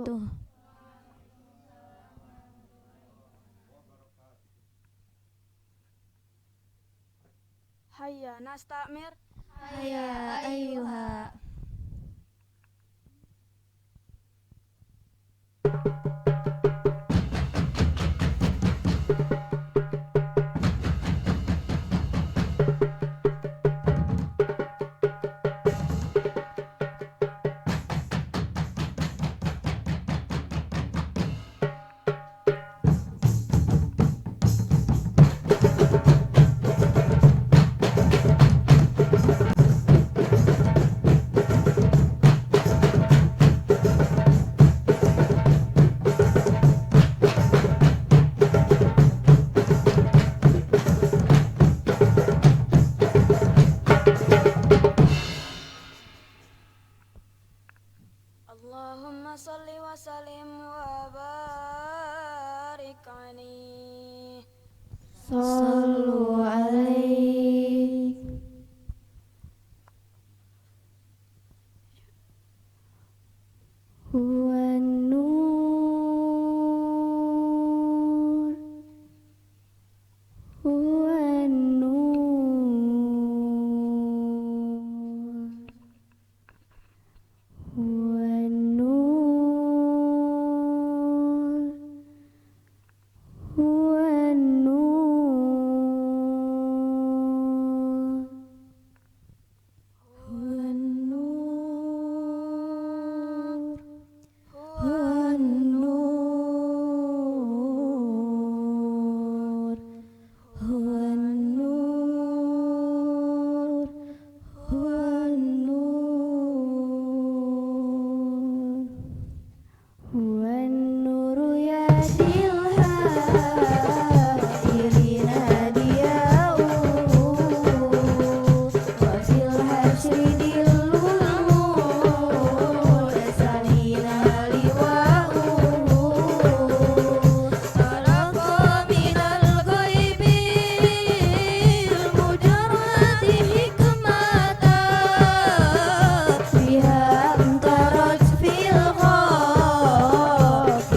wabarakatuh. Hayya nastamir. Hayya ayyuha. Allahumma salli wa sallim wa barik alaihi. Sallu alaihi. Huwan nur, huwan nur, huwan nur, huwan nur, huwan nur, huwan nur, huwan nur, huwan nur, huwan nur yahdil hadirina diya'u wa fil hasyri dilul salina liwa'u khalaqa minal ghaibil mujarrati hikmata biha antarat fil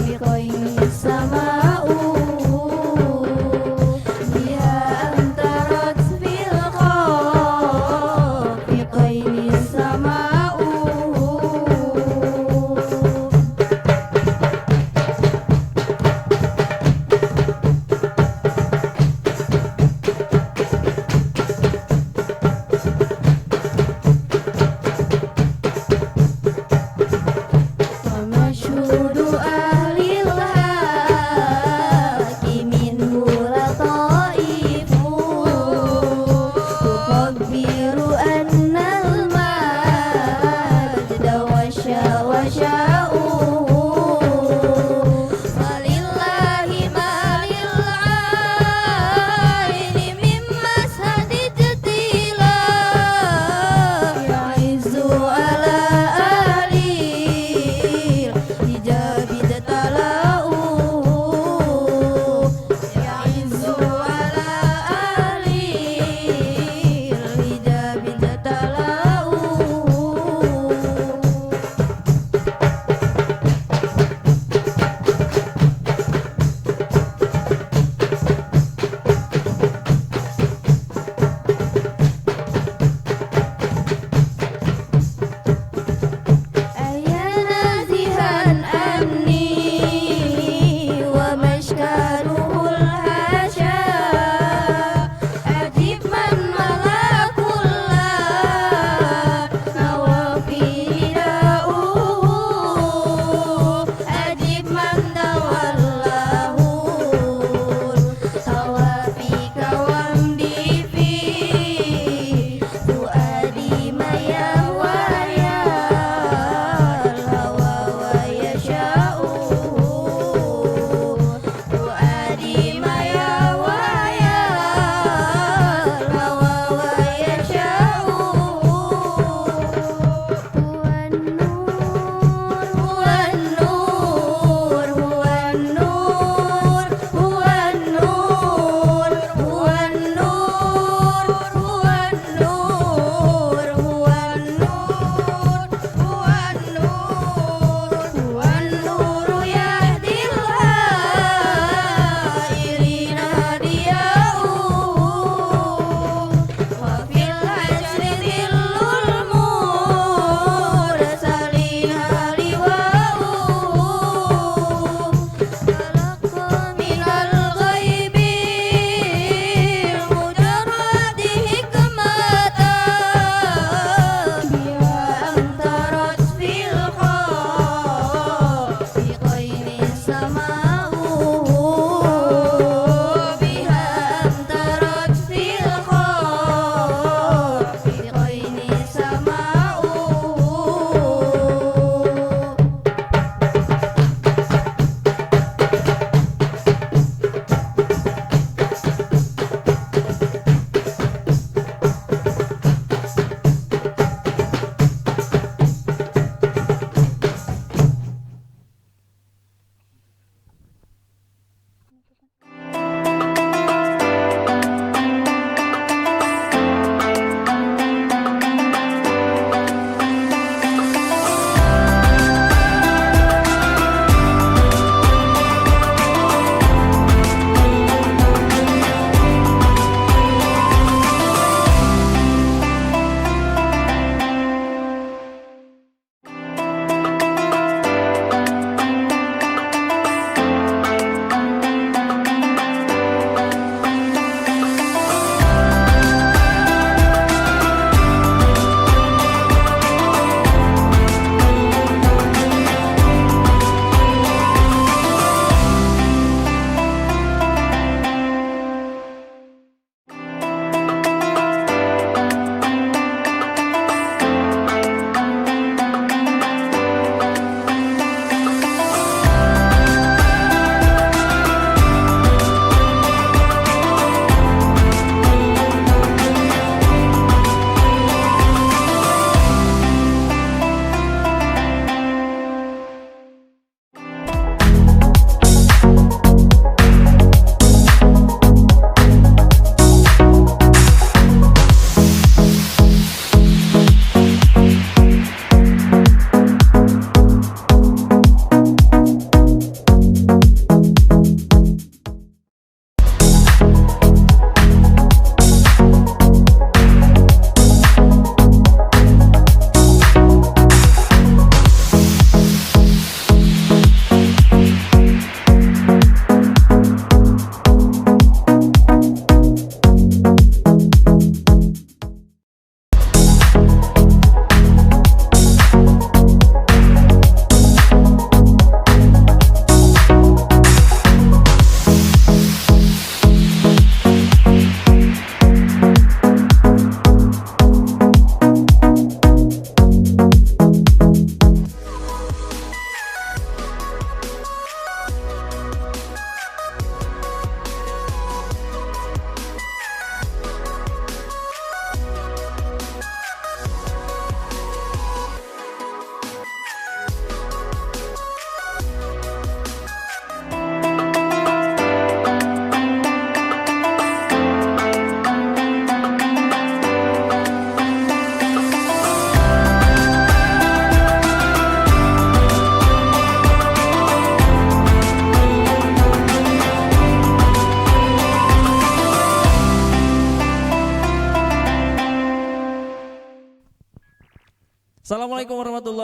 khaliqaini sama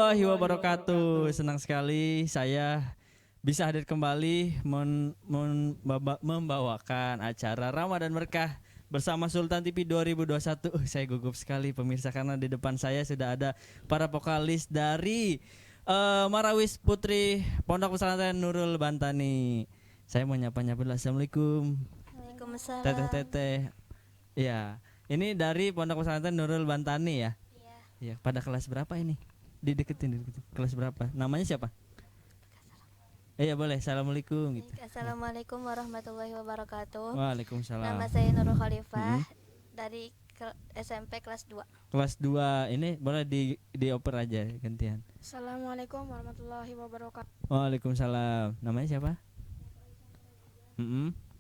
warahmatullahi wabarakatuh. Senang sekali saya bisa hadir kembali membawakan acara Ramadan Berkah bersama Sultan TV 2021. Saya gugup sekali pemirsa karena di depan saya sudah ada para vokalis dari Marawis Putri Pondok Pesantren Nurul Bantani. Saya mau nyapa-nyapa dulu. Assalamualaikum. Waalaikumsalam. Teteh. Iya, ini dari Pondok Pesantren Nurul Bantani ya. Iya, pada kelas berapa ini? Dideketin. Kelas berapa? Namanya siapa? Iya boleh. Assalamualaikum gitu. Assalamualaikum warahmatullahi wabarakatuh. Waalaikumsalam. Nama saya Nurul Khalifah dari SMP kelas 2. Kelas 2 ini boleh dioper aja gantian. Assalamualaikum warahmatullahi wabarakatuh. Waalaikumsalam. Namanya siapa?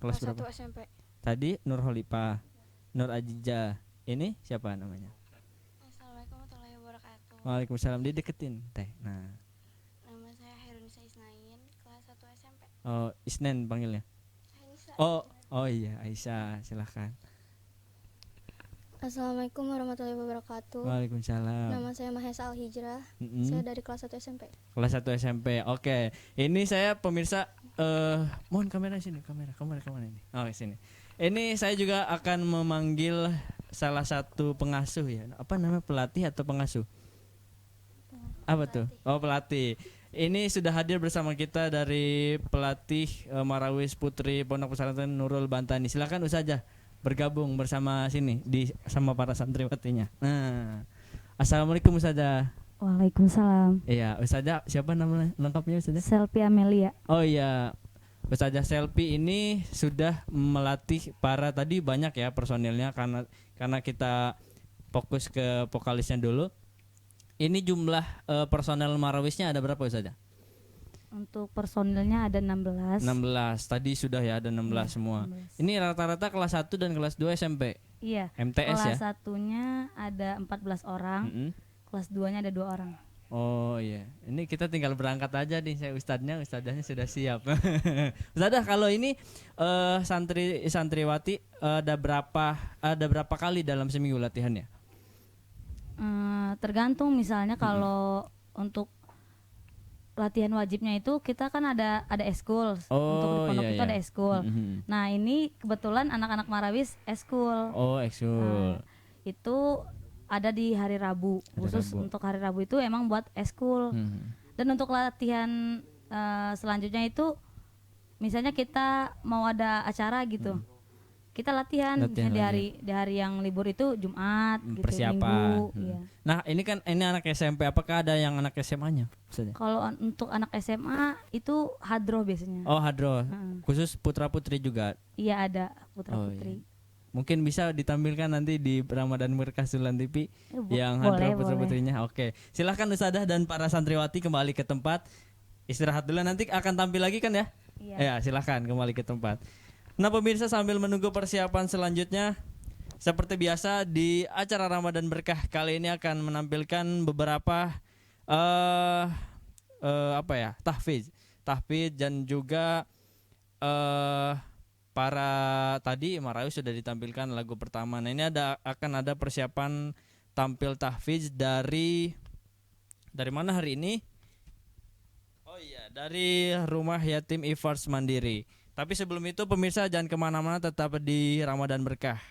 Kelas berapa? 1 SMP. Tadi Nur Khalifah, Nur Ajija. Ini siapa namanya? Assalamualaikum warahmatullahi wabarakatuh. Waalaikumsalam. Dideketin teh. Nah. Nama saya Herunisa Isnain, kelas 1 SMP. Oh, Isnen panggilnya. Ainisa. Oh iya, Aisyah, silahkan. Assalamualaikum warahmatullahi wabarakatuh. Waalaikumsalam. Nama saya Mahesa Al-Hijrah. Saya dari kelas 1 SMP. Kelas 1 SMP. Oke. Ini saya pemirsa mohon kamera sini, kamera ini. Oh, sini. Ini saya juga akan memanggil salah satu pengasuh ya. Apa namanya? Pelatih atau pengasuh? Apa tuh? Oh, pelatih. Ini sudah hadir bersama kita dari pelatih Marawis Putri Pondok Pesantren Nurul Bantani. Silakan Ustazah bergabung bersama sini sama para santriwatinya. Nah, assalamualaikum Ustazah. Waalaikumsalam. Iya, Ustazah siapa nama lengkapnya Ustazah? Selfie Amelia. Oh iya, Ustazah Selfie ini sudah melatih para tadi banyak ya personilnya karena kita fokus ke vokalisnya dulu. Ini jumlah personel Marawisnya ada berapa Ustazah? Untuk personilnya ada 16. 16. Tadi sudah ya ada 16 semua. 16. Ini rata-rata kelas 1 dan kelas 2 SMP. Iya. MTS kelas ya. 1-nya ada 14 orang, kelas 2-nya ada 2 orang. Oh iya. Ini kita tinggal berangkat aja nih. Saya ustadzahnya sudah siap. Ustadzah kalau ini santriwati ada berapa kali dalam seminggu latihannya? Tergantung misalnya kalau untuk latihan wajibnya itu kita kan ada eskul. Untuk di pondok itu ada eskul. Nah, ini kebetulan anak-anak Marawis eskul. Oh, eskul. Itu ada di hari Rabu. Khusus untuk hari Rabu itu emang buat eskul. Dan untuk latihan selanjutnya itu misalnya kita mau ada acara gitu. Kita latihan misalnya di hari yang libur itu Jumat gitu, persiapan. Minggu, iya. Nah, ini anak SMP, apakah ada yang anak SMA-nya? Kalau untuk anak SMA itu hadroh biasanya. Oh, hadroh. Khusus putra-putri juga. Iya, ada putra-putri. Iya. Mungkin bisa ditampilkan nanti di Ramadan Berkah Sultan TV yang hadroh putra-putrinya. Oke. Silahkan Ustazah dan para santriwati kembali ke tempat. Istirahat dulu, nanti akan tampil lagi kan ya? Iya. Ya, silahkan kembali ke tempat. Nah pemirsa, sambil menunggu persiapan selanjutnya, seperti biasa di acara Ramadan Berkah kali ini akan menampilkan beberapa tahfiz dan juga para tadi Marawis sudah ditampilkan lagu pertama. Nah ini akan ada persiapan tampil tahfiz dari mana hari ini? Oh iya, dari Rumah Yatim Ifars Mandiri. Tapi sebelum itu pemirsa jangan kemana-mana, tetap di Ramadan Berkah.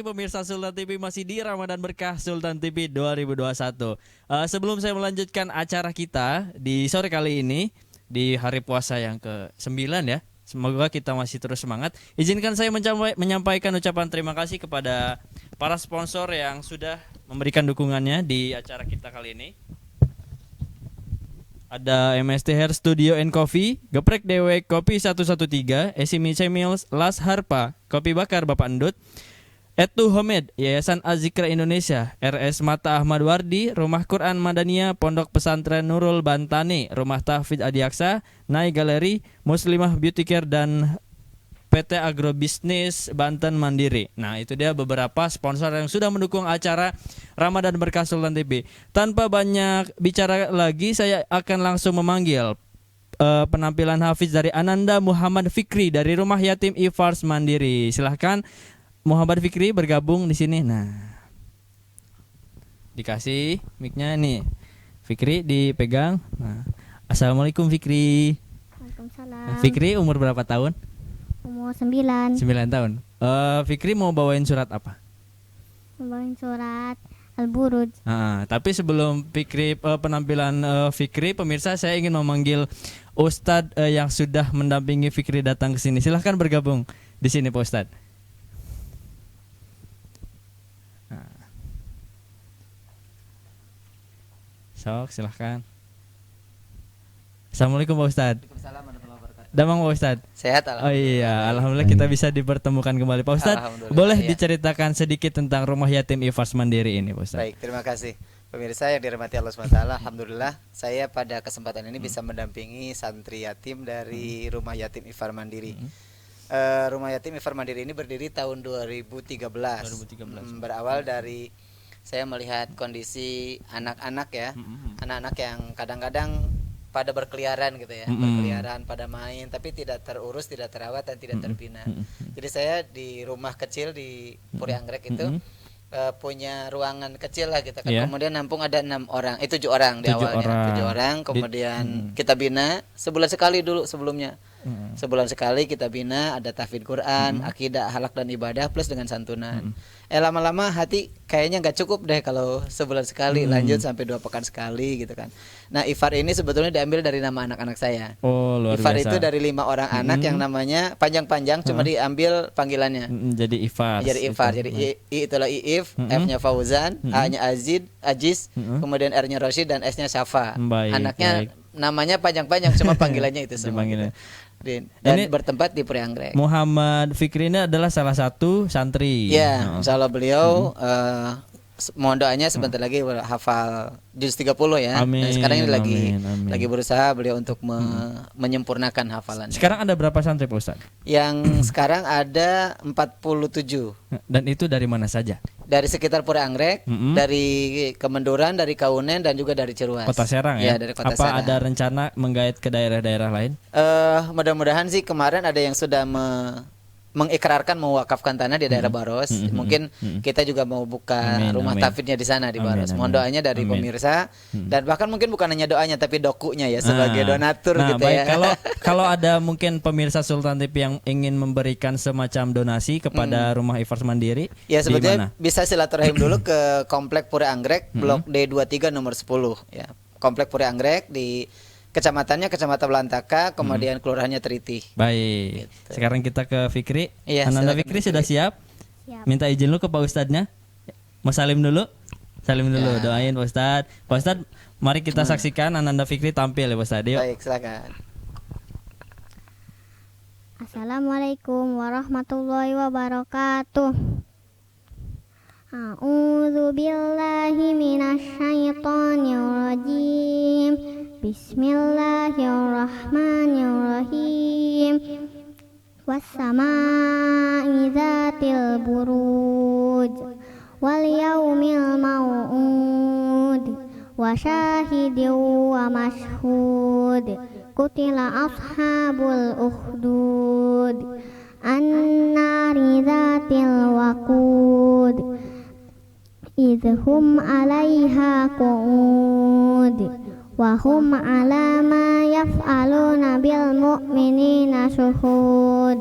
pemirsa Sultan TV, masih di Ramadan Berkah Sultan TV 2021. Sebelum saya melanjutkan acara kita di sore kali ini di hari puasa yang ke-9 ya. Semoga kita masih terus semangat. Izinkan saya menyampaikan ucapan terima kasih kepada para sponsor yang sudah memberikan dukungannya di acara kita kali ini. Ada MST Hair Studio and Coffee, Geprek Dewek Kopi 113, Esimi Mills, Las Harpa, Kopi Bakar Bapak Endut, Etu Homemade, Yayasan Azikra Indonesia, RS Mata Ahmad Wardi, Rumah Quran Madania, Pondok Pesantren Nurul Bantani, Rumah Tahfidz Adiaksa, Nai Galeri, Muslimah Beauty Care, dan PT Agrobisnis Banten Mandiri. Nah, itu dia beberapa sponsor yang sudah mendukung acara Ramadan Berkah Sultan TV. Tanpa banyak bicara lagi, saya akan langsung memanggil penampilan Hafiz dari Ananda Muhammad Fikri dari Rumah Yatim Ifars Mandiri. Silahkan Muhammad Fikri bergabung di sini. Nah, dikasih mic-nya nih. Fikri dipegang. Nah, Assalamualaikum Fikri. Waalaikumsalam. Fikri umur berapa tahun? Umur 9. 9 tahun. Fikri mau bawain surat apa? Membawain surat Al-Buruj. Tapi sebelum Fikri penampilan Fikri, pemirsa, saya ingin memanggil Ustadz yang sudah mendampingi Fikri datang ke sini. Silahkan bergabung di sini, Pak Ustadz. Sok, silahkan. Assalamualaikum Pak Ustadz. Damang Pak Ustadz. Sehat Oh iya, alhamdulillah kita bisa dipertemukan kembali Pak Ustadz. Boleh diceritakan sedikit tentang Rumah Yatim Ifars Mandiri ini Pak Ustadz? Baik, terima kasih. Pemirsa yang dirahmati Allah SWT, alhamdulillah saya pada kesempatan ini bisa mendampingi santri yatim dari Rumah Yatim Ifar Mandiri. Rumah Yatim Ifar Mandiri ini berdiri tahun 2013. Berawal dari saya melihat kondisi anak-anak ya, anak-anak yang kadang-kadang pada berkeliaran gitu ya, berkeliaran pada main tapi tidak terurus, tidak terawat dan tidak terbina. Jadi saya di rumah kecil di Puri Anggrek itu punya ruangan kecil lah gitu kan. Kemudian nampung ada 6 orang, 7 orang di awalnya. 7 orang, kemudian kita bina sebulan sekali dulu sebelumnya. Sebulan sekali kita bina, ada tahfidz Quran, akidah, akhlak dan ibadah plus dengan santunan. Lama-lama hati kayaknya nggak cukup deh kalau sebulan sekali, lanjut sampai 2 pekan sekali gitu kan. Nah, Ifar ini sebetulnya diambil dari nama anak-anak saya. Oh, luar Ifar biasa. itu dari 5 orang anak yang namanya panjang-panjang, cuma diambil panggilannya. Jadi Ifars. Jadi Ifar, jadi I itulah Iif, F-nya Fauzan, A-nya Aziz, kemudian R-nya Rosyid dan S-nya Syafa. Anaknya namanya panjang-panjang, cuma panggilannya itu semua. Dan bertempat di Puri Anggrek. Muhammad Fikri ini adalah salah satu santri. Ya, insyaallah beliau mohon doanya sebentar lagi hafal juz 30 ya. Amin, nah, sekarang ini amin. lagi berusaha beliau untuk menyempurnakan hafalan. Sekarang ada berapa santri Pak Ustadz? Yang sekarang ada 47. Dan itu dari mana saja? Dari sekitar Puri Anggrek, dari Kemenduran, dari Kaunen dan juga dari Ciruas. Kota Serang ya? Dari Kota Apa Serang. ada rencana menggait ke daerah-daerah lain? Mudah-mudahan sih kemarin ada yang sudah mengikrarkan mewakafkan tanah di daerah Baros. Mungkin kita juga mau buka rumah tahfidznya di sana di Baros. Mohon doanya dari pemirsa dan bahkan mungkin bukan hanya doanya tapi dokunya ya sebagai donatur gitu baik, ya. Kalau ada mungkin pemirsa Sultan TV yang ingin memberikan semacam donasi kepada Rumah Ifars Mandiri, ya sebetulnya dimana? bisa silaturahim dulu ke Komplek Puri Anggrek Blok D23 nomor 10 ya. Komplek Puri Anggrek di Kecamatannya Kecamatan Belantaka, kemudian kelurahannya Triti. Baik. Gitu. Sekarang kita ke Fikri. Iya, Ananda silakan, Fikri sudah siap? Siap. Minta izin lu ke Pak Ustadznya. Mau salim dulu? Salim dulu, doain Pak Ustadz. Pak Ustadz, mari kita saksikan Ananda Fikri tampil ya Pak Ustadz. Yuk. Baik, silakan. Assalamualaikum warahmatullahi wabarakatuh. A'udzu billahi minasy syaithanir rajim. Bismillahirrahmanirrahim. Wassama'i dzatil buruj wal yaumil mau'ud wa syahidin wa mashhud. Qutila ashabul ukhdud an-nari dzatil waqud idhum 'alaiha qu'ud wa hum 'ala ma yaf'aluna bil mu'minina syuhud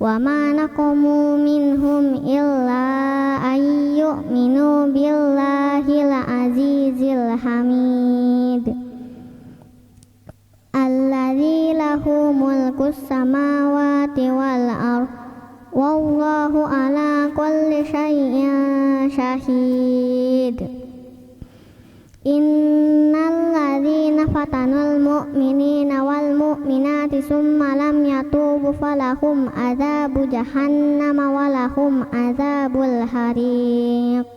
wa ma naqamu minhum illa ay yu'minu billahil azizil hamid alladzi lahu mulkus samawati wal ardh wallahu ala kulli syai'in syahid. Innal ladzina fatanul mu'minina wal mu'minati summa lam yatubu falahum adzabu jahannam walahum adzabul hariq.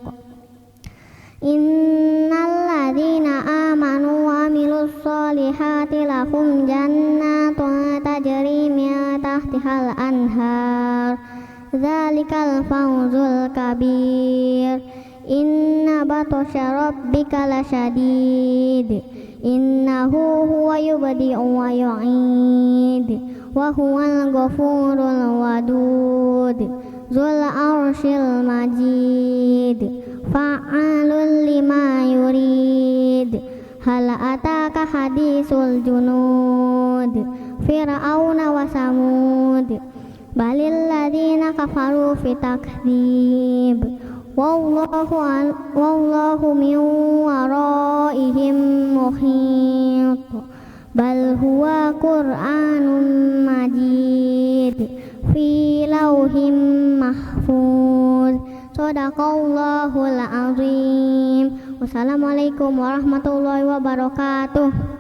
Innal ladzina amanu wa amilus solihati lahum jannatun tajri min tahtihal anhar dzalikal fawzul kabir. Inna batasya rabbika lasyadid innahu huwa yubdi'u wa yu'id wa huwal ghafurul wadud dzul arsyil majid fa'alul lima yurid. Hal ataka hadisul junud fir'auna wa samud balil ladzina kafaru fi takdzib wallahu min waraihim muhit bal huwa qur'anun majid fi lauhim mahfuz. Shadaqallahul azim. Wassalamualaikum warahmatullahi wabarakatuh.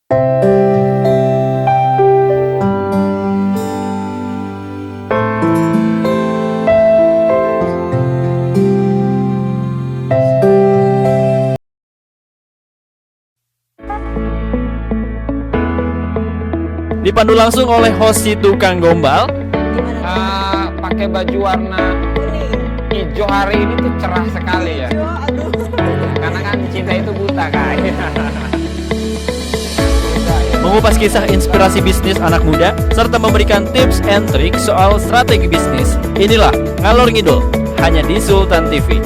Dipandu langsung oleh host si tukang gombal. Pakai baju warna hijau hari ini tuh cerah sekali ya. Karena kan cinta itu buta kan. Mengupas kisah inspirasi bisnis anak muda serta memberikan tips and trik soal strategi bisnis. Inilah Ngalor Ngidul hanya di Sultan TV.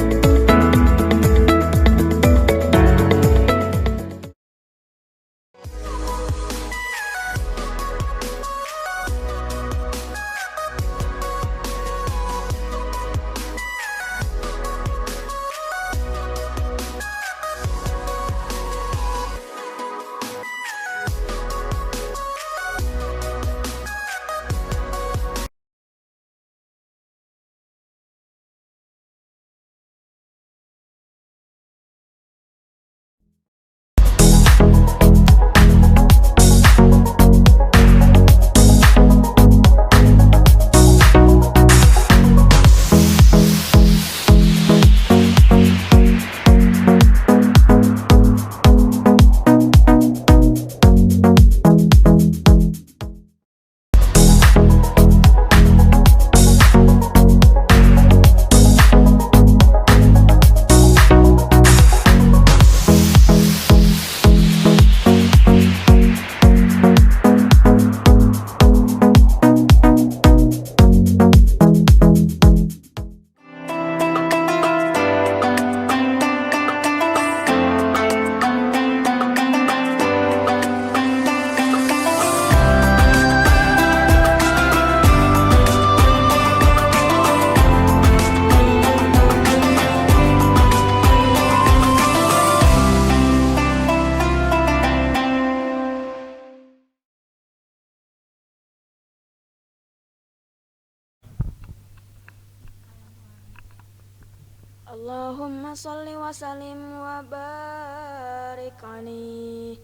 Allahumma sholli wa sallim wa barik alaihi.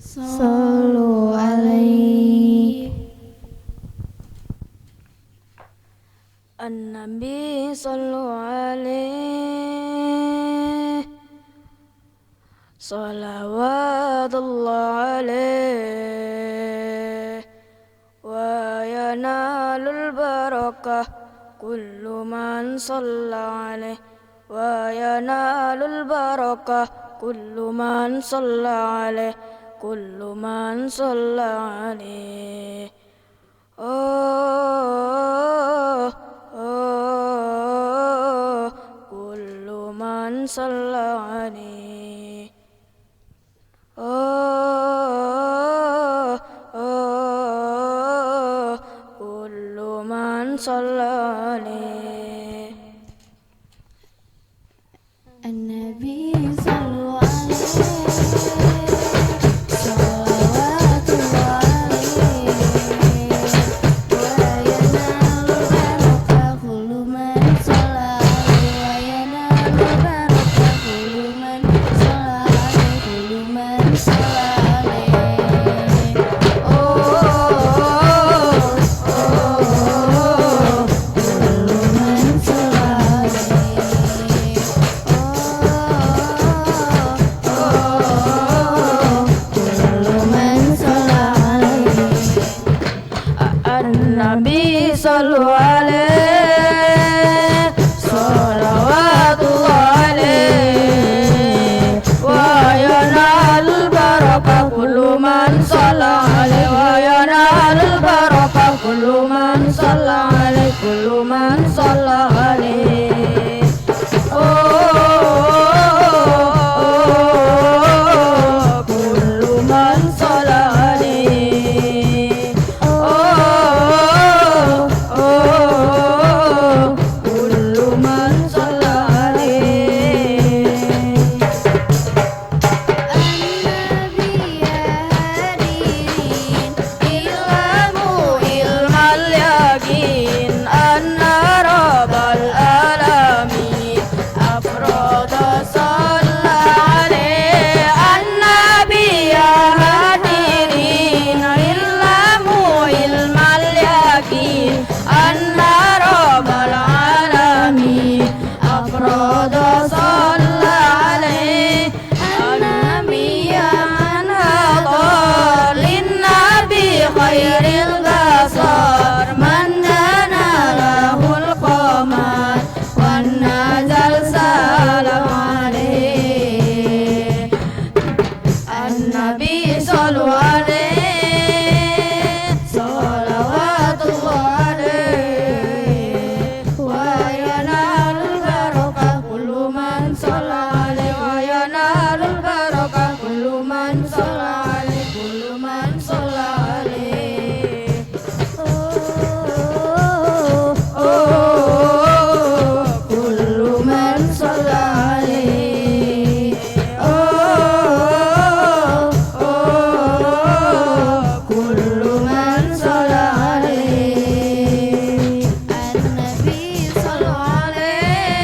Sallu alaihi. An-Nabi sallu alaihi. Salawatullah alaihi. Wa yanalul barakah kullu man shalla alaihi. Wa yanalul barakah kullu man shalla alaihi. Kullu man shalla alaihi. Oh, oh, kullu man shalla alaihi. Oh, oh, kullu man shalla alaihi. An-Nabi sallu alaihi. Salawatullah alaihi. Wa yanalul barakah kullu man shalla alaihi. Wa yanalul barakah kullu man shalla alaihi. Kullu man shalla alaihi. Oh, oh, oh, kullu man shalla alaihi. An-Nabi sallu alaihi. Salawatullah alaihi. Wa yanalul barakah kullu man shalla alaihi. Wa yanalul barakah kullu man shalla alaihi. Kullu man shalla alaihi. Oh, kullu man shalla alaihi. Oh, oh, khairil basar man dana lahul qamar wan nazal salam alaih an-nabi sallu alaih salawatullah alaih wa yanalul barakah kullu man shalla alaih wa yanalul barakah kullu man shalla alaih kullu man shalla alaih kullu man shalla alaih kullu man shalla alaih an-nabi sallu alaih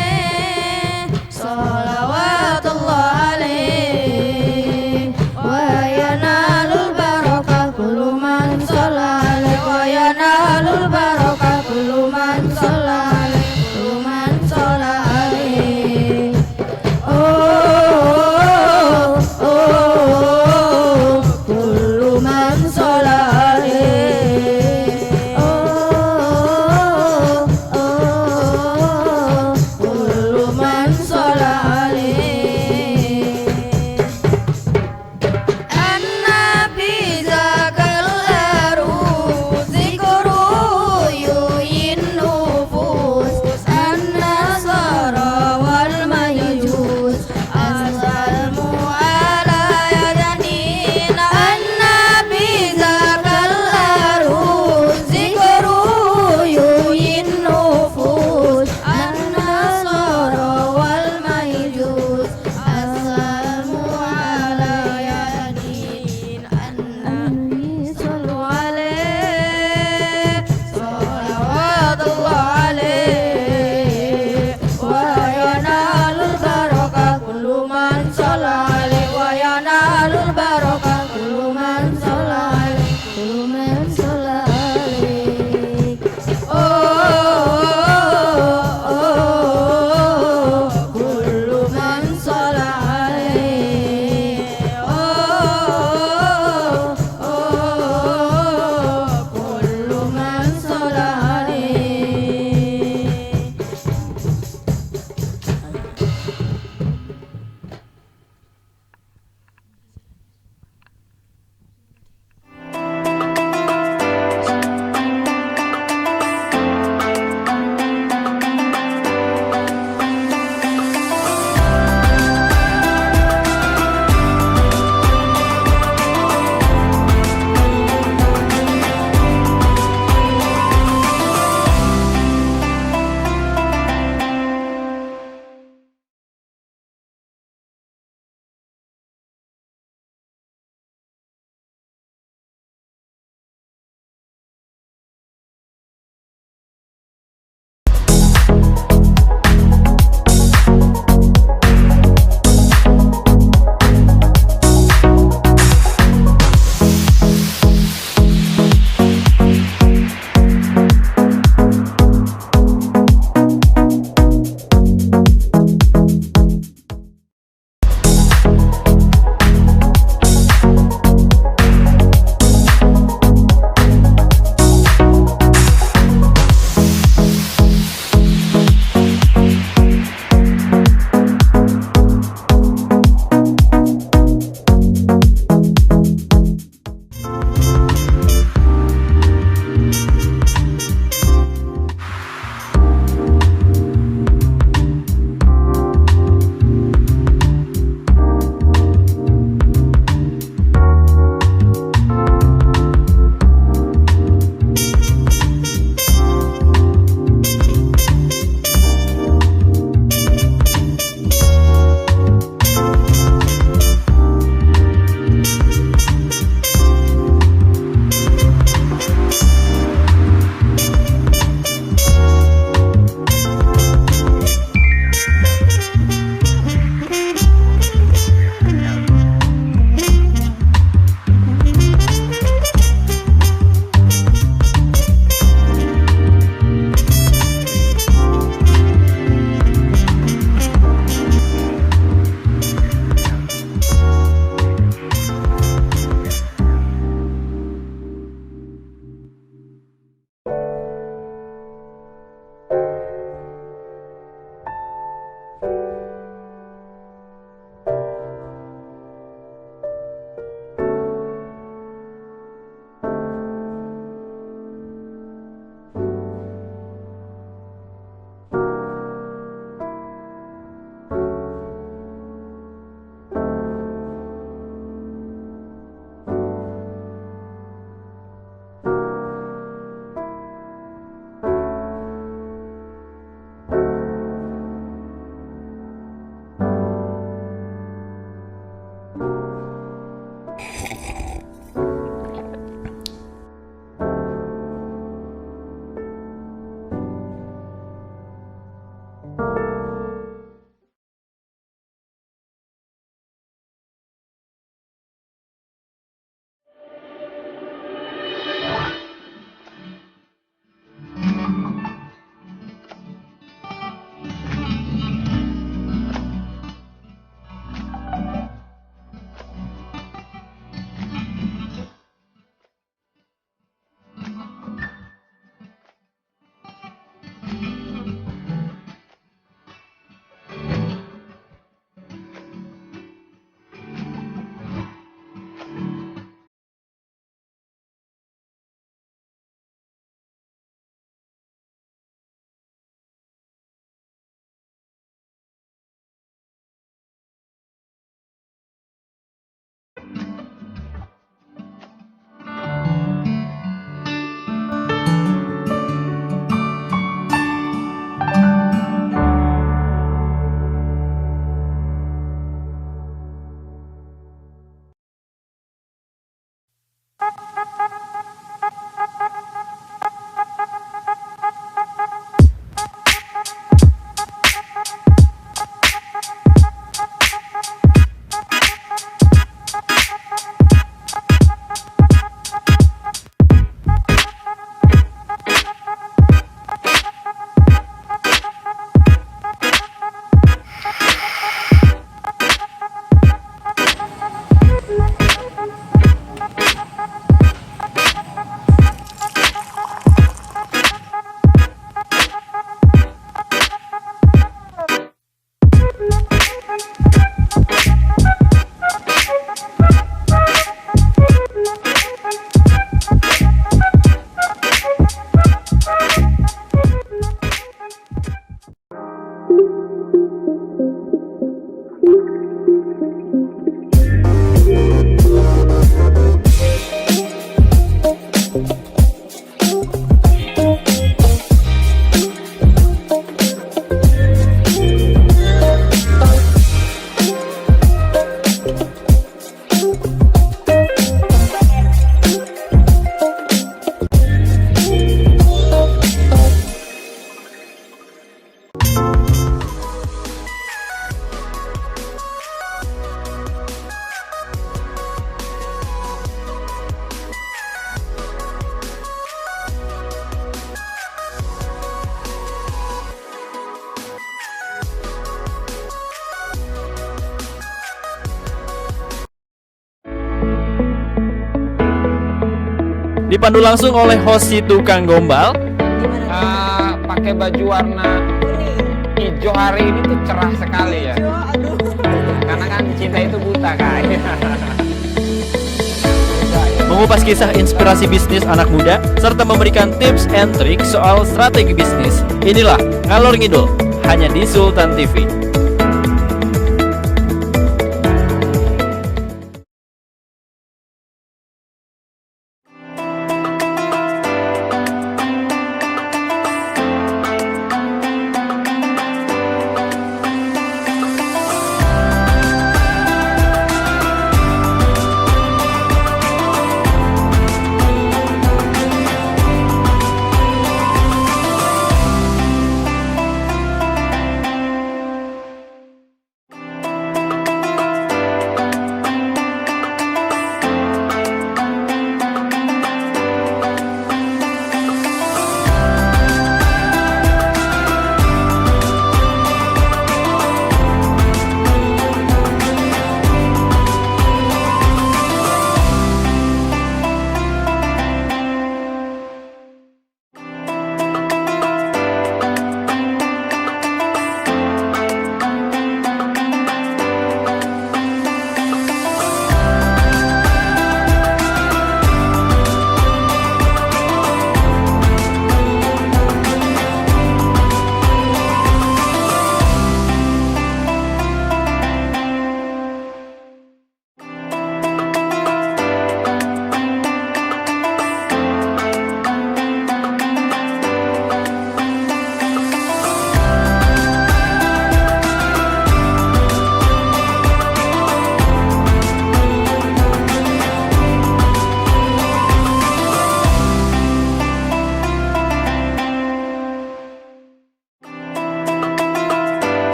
salawatullah alaih wa yanalul Dipandu langsung oleh host si tukang gombal. Pakai baju warna hijau hari ini tuh cerah sekali ya. Karena kan cinta itu buta kan. Mengupas kisah inspirasi bisnis anak muda serta memberikan tips and trik soal strategi bisnis. Inilah Ngalor Ngidul hanya di Sultan TV.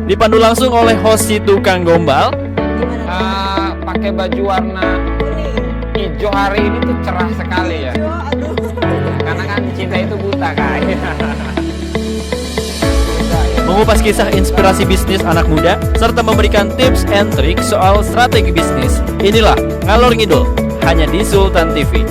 Dipandu langsung oleh host si tukang gombal. Pakai baju warna hijau hari ini tuh cerah sekali ya. Karena kan cinta itu buta kan. Mengupas kisah inspirasi bisnis anak muda serta memberikan tips and trik soal strategi bisnis. Inilah Ngalor Ngidul hanya di Sultan TV.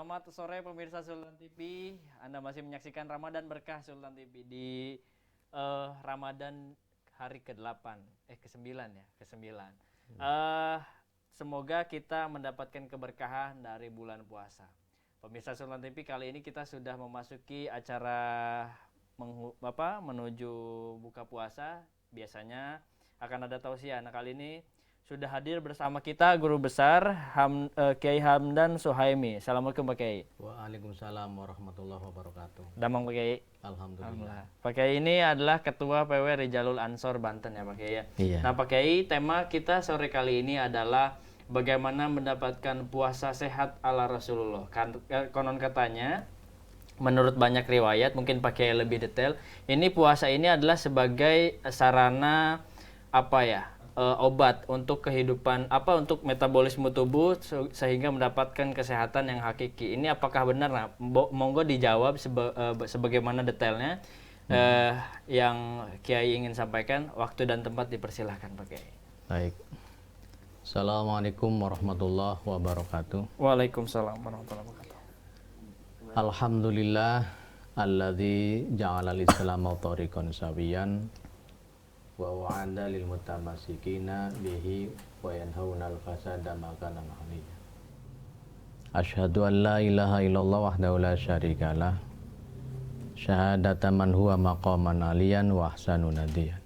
Selamat sore pemirsa Sultan TV. Anda masih menyaksikan Ramadan Berkah Sultan TV di Ramadan hari ke-8, ke-9 ya, ke-9. Semoga kita mendapatkan keberkahan dari bulan puasa. Pemirsa Sultan TV, kali ini kita sudah memasuki acara menuju buka puasa. Biasanya akan ada tausiah. Nah, kali ini Sudah hadir bersama kita Guru Besar Kiai Hamdan Suhaimi. Assalamualaikum Pak Kiai. Waalaikumsalam warahmatullahi wabarakatuh. Damang Pak Kiai. Alhamdulillah. Pak Kiai ini adalah Ketua PW Rijalul Ansor Banten ya Pak Kiai ya. Iya. Nah Pak Kiai, tema kita sore kali ini adalah bagaimana mendapatkan puasa sehat ala Rasulullah. Konon katanya, menurut banyak riwayat, mungkin Pak Kiai lebih detail, ini puasa ini adalah sebagai sarana obat untuk kehidupan untuk metabolisme tubuh sehingga mendapatkan kesehatan yang hakiki. Ini apakah benar? Nah, monggo dijawab sebagaimana detailnya yang Kiai ingin sampaikan. Waktu dan tempat dipersilahkan Pak Kiai. Baik. Assalamualaikum warahmatullahi wabarakatuh. Waalaikumsalam warahmatullahi wabarakatuh. Alhamdulillah alladzi ja'alal islama tariqan sawiyan wa wa'ada lil mutamassikina bihi wa yanhaunal fasada makanan aliyya. Asyhadu an la ilaha illallah wahdahu la syarikalah syahadata man huwa maqaman aliyan wa ahsanu nadiyan.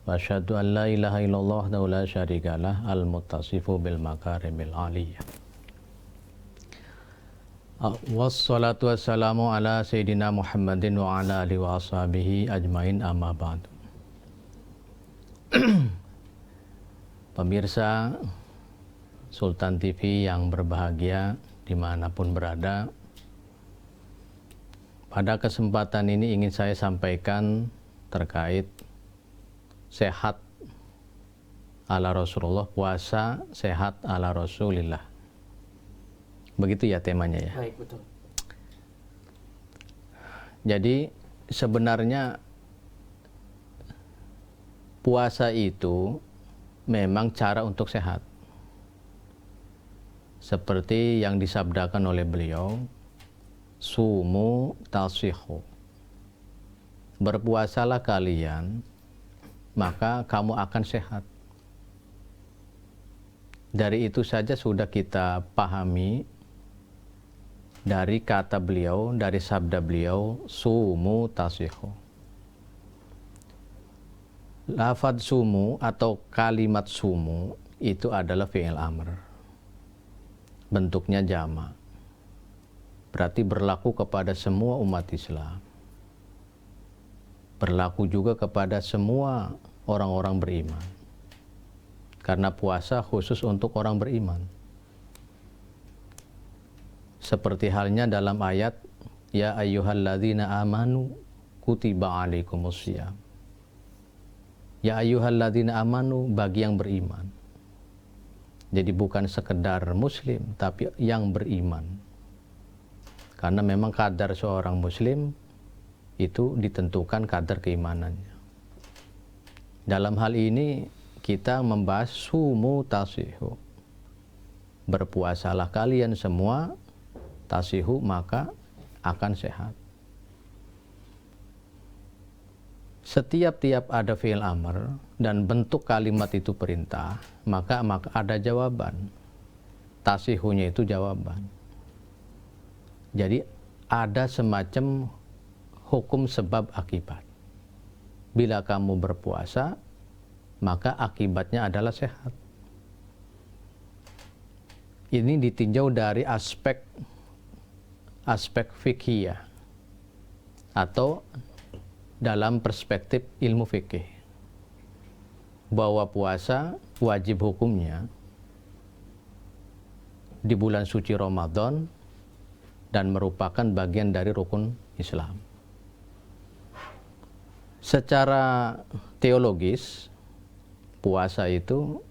Wa asyhadu an la ilaha illallah wahdahu la syarikalah al muttasifu bil makarimil aliyya. Wassalatu wassalamu ala sayyidina Muhammadin wa ala alihi wa ashabihi ajmain amma ba'du. Pemirsa Sultan TV yang berbahagia dimanapun berada, pada kesempatan ini ingin saya sampaikan terkait sehat ala Rasulullah, puasa sehat ala Rasulillah. Begitu ya temanya ya. Baik, betul. Jadi sebenarnya puasa itu memang cara untuk sehat. Seperti yang disabdakan oleh beliau, sumu tasihu. Berpuasalah kalian, maka kamu akan sehat. Dari itu saja sudah kita pahami dari kata beliau, dari sabda beliau, sumu tasihu. Lafadz sumu atau kalimat sumu itu adalah fi'il amr. Bentuknya jama'. Berarti berlaku kepada semua umat Islam. Berlaku juga kepada semua orang-orang beriman. Karena puasa khusus untuk orang beriman. Seperti halnya dalam ayat, ya ayyuhalladzina amanu kutiba alaikumussyam. Ya ayyuhalladzina amanu, bagi yang beriman. Jadi bukan sekedar muslim, tapi yang beriman. Karena memang kadar seorang muslim itu ditentukan kadar keimanannya. Dalam hal ini kita membahas sumu tasihu. Berpuasalah kalian semua, tasihu maka akan sehat. Setiap ada fi'il amr dan bentuk kalimat itu perintah, maka ada jawaban. Tasihunya itu jawaban. Jadi ada semacam hukum sebab akibat. Bila kamu berpuasa, maka akibatnya adalah sehat. Ini ditinjau dari aspek fikih atau dalam perspektif ilmu fikih, bahwa puasa wajib hukumnya di bulan suci Ramadan dan merupakan bagian dari rukun Islam. Secara teologis, puasa itu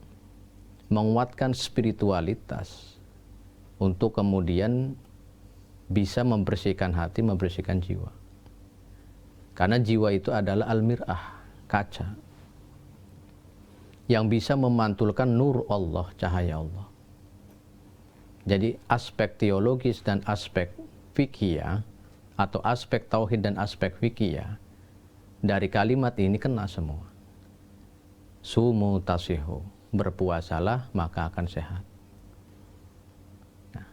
menguatkan spiritualitas untuk kemudian bisa membersihkan hati, membersihkan jiwa. Karena jiwa itu adalah al-mir'ah, kaca, yang bisa memantulkan nur Allah, cahaya Allah. Jadi aspek teologis dan aspek fikih atau aspek tauhid dan aspek fikih dari kalimat ini kena semua. Sumu tasihu, berpuasalah maka akan sehat. Nah,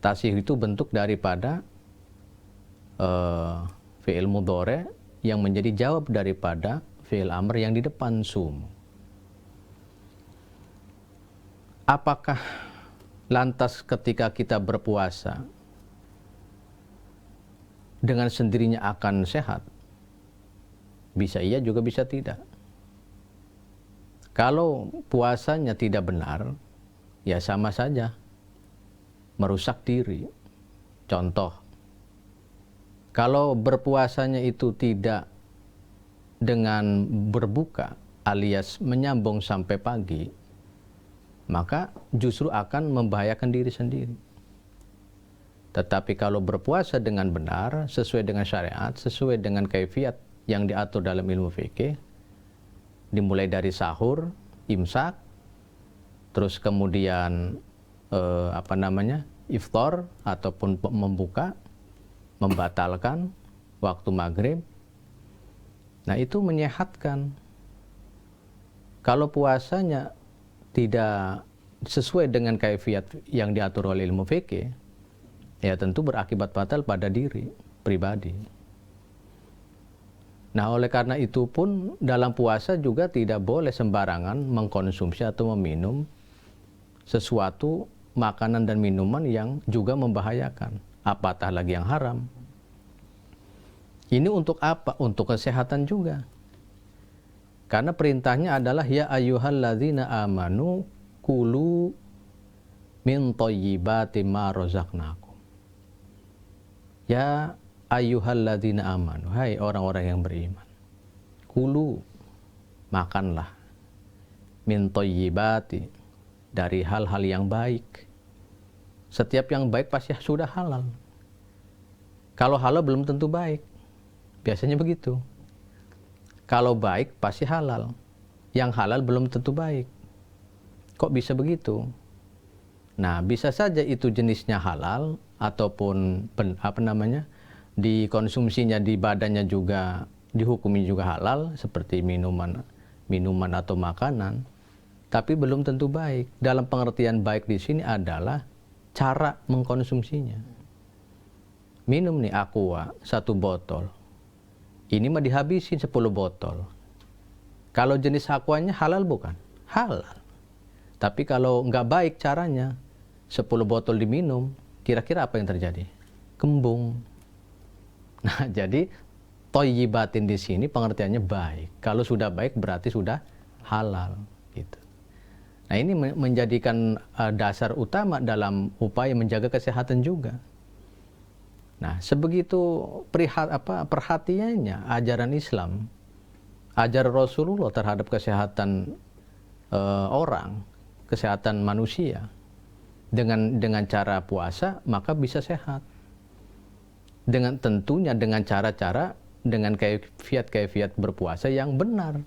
tasih itu bentuk daripada fi'il mudhari yang menjadi jawab daripada fi'il amr yang di depan sumu. apakah lantas ketika kita berpuasa dengan sendirinya akan sehat? Bisa iya juga bisa tidak. Kalau puasanya tidak benar, ya sama saja merusak diri. Contoh, kalau berpuasanya itu tidak dengan berbuka alias menyambung sampai pagi, maka justru akan membahayakan diri sendiri. Tetapi kalau berpuasa dengan benar, sesuai dengan syariat, sesuai dengan kaifiat yang diatur dalam ilmu fikih, dimulai dari sahur, imsak, terus kemudian iftar ataupun membuka, membatalkan waktu maghrib. Nah, itu menyehatkan. Kalau puasanya tidak sesuai dengan kaifiat yang diatur oleh ilmu fikih, ya tentu berakibat fatal pada diri pribadi. Nah, oleh karena itu pun dalam puasa juga tidak boleh sembarangan mengkonsumsi atau meminum sesuatu makanan dan minuman yang juga membahayakan, apatah lagi yang haram. Ini untuk apa? Untuk kesehatan juga. Karena perintahnya adalah ya ayyuhalladzina amanu kulu min thayyibati ma razaqnakum. Ya ayyuhalladzina amanu, hai orang-orang yang beriman. Kulu, makanlah, min thayyibati, dari hal-hal yang baik. Setiap yang baik pasti sudah halal. Kalau halal belum tentu baik. Biasanya begitu. Kalau baik pasti halal. Yang halal belum tentu baik. Kok bisa begitu? Nah, bisa saja itu jenisnya halal ataupun dikonsumsinya di badannya juga dihukumi juga halal seperti minuman atau makanan, tapi belum tentu baik. Dalam pengertian baik di sini adalah cara mengkonsumsinya. Minum nih aqua 1 botol. Ini mah dihabisin 10 botol. Kalau jenis aquanya halal bukan? Halal. Tapi kalau nggak baik caranya, 10 botol diminum, kira-kira apa yang terjadi? Kembung. Nah, jadi thayyibatin di sini pengertiannya baik. Kalau sudah baik berarti sudah halal gitu. Nah, ini menjadikan dasar utama dalam upaya menjaga kesehatan juga. Nah, sebegitu perhatiannya ajaran Islam, ajaran Rasulullah terhadap kesehatan orang, kesehatan manusia, dengan cara puasa maka bisa sehat. Dengan tentunya dengan cara-cara, dengan kaifiat berpuasa yang benar.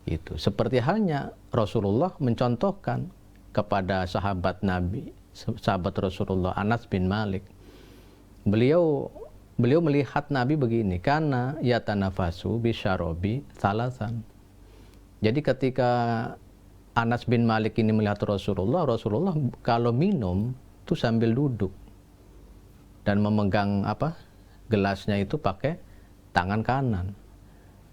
Itu seperti halnya Rasulullah mencontohkan kepada sahabat Nabi, sahabat Rasulullah Anas bin Malik. Beliau melihat Nabi begini, karena yatanafasu bisyarobi salasan. Jadi ketika Anas bin Malik ini melihat Rasulullah kalau minum itu sambil duduk dan memegang gelasnya itu pakai tangan kanan.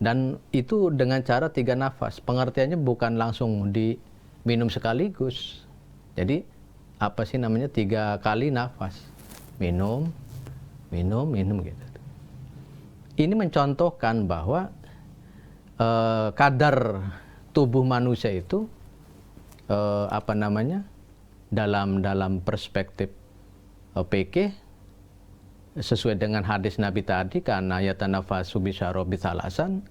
Dan itu dengan cara 3 nafas. Pengertiannya bukan langsung diminum sekaligus. Jadi 3 kali nafas. Minum gitu. Ini mencontohkan bahwa kadar tubuh manusia itu dalam perspektif fikih sesuai dengan hadis Nabi tadi, karena yatanafasu bisyarobi salasan,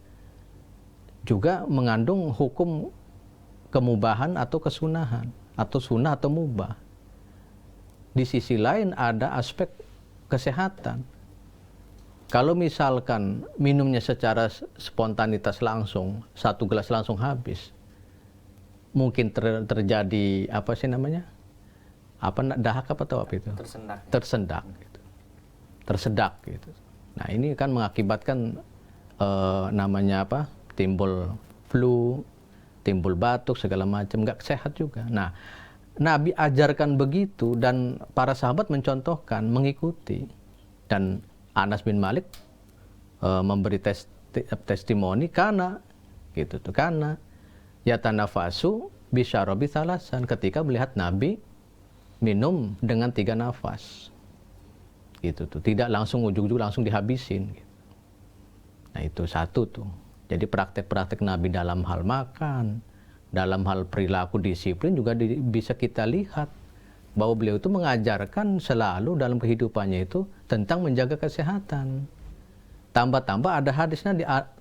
juga mengandung hukum kemubahan atau kesunahan, atau sunnah atau mubah. Di sisi lain ada aspek kesehatan. Kalau misalkan minumnya secara spontanitas langsung, 1 gelas langsung habis, mungkin terjadi dahak atau apa itu? Tersedak gitu. Nah, ini kan mengakibatkan timbul flu, timbul batuk segala macam, nggak sehat juga. Nah, Nabi ajarkan begitu dan para sahabat mencontohkan, mengikuti. Dan Anas bin Malik memberi testimoni karena yatanafasu bisyarabi salasan, ketika melihat Nabi minum dengan 3 nafas. Gitu tuh, tidak langsung ujug-ujug langsung dihabisin gitu. Nah, itu satu tuh. Jadi praktek-praktek Nabi dalam hal makan, dalam hal perilaku disiplin juga bisa kita lihat bahwa beliau itu mengajarkan selalu dalam kehidupannya itu tentang menjaga kesehatan. Tambah-tambah ada hadisnya